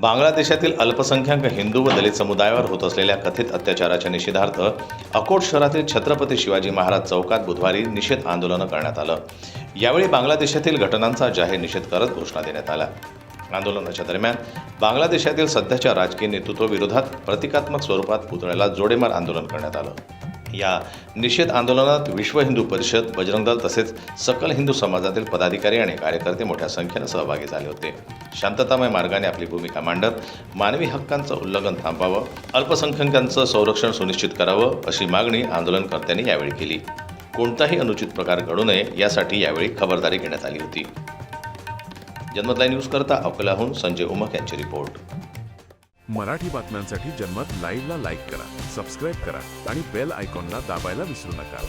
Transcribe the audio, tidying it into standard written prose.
बांगलादेशातील अल्पसंख्याक हिंदू व दलित समुदायावर होत असलेल्या कथित अत्याचाराच्या निषेधार्थ अकोट शहरातील छत्रपती शिवाजी महाराज चौकात बुधवारी निषेध आंदोलन करण्यात आलं। यावेळी बांगलादेशातील घटनांचा जाहीर निषेध करत घोषणा देण्यात आल्या। आंदोलनाच्या दरम्यान बांगलादेशातील सध्याच्या राजकीय नेतृत्वाविरोधात प्रतिकात्मक स्वरूपात पुतळ्याला जोडेमार आंदोलन करण्यात आलं। या निषेध आंदोलनात विश्व हिंदू परिषद, बजरंग दल तसेच सकल हिंदू समाजातील पदाधिकारी आणि कार्यकर्ते मोठ्या संख्येने सहभागी झाले होते। शांततामय मार्गाने आपली भूमिका मांडत मानवी हक्कांचं उल्लंघन थांबावं, अल्पसंख्याकांचं संरक्षण सुनिश्चित करावं अशी मागणी आंदोलनकर्त्यांनी यावेळी केली। कोणताही अनुचित प्रकार घडू नये यासाठी यावेळी खबरदारी घेण्यात आली होती। जनमत लाईव्ह न्यूज करता अकोल्याहून संजय उमक यांची रिपोर्ट। मराठी बातम्यांसाठी जनमत लाईव्हला लाईक करा, सबस्क्राईब करा आणि बेल आयकॉनला दाबायला विसरू नका।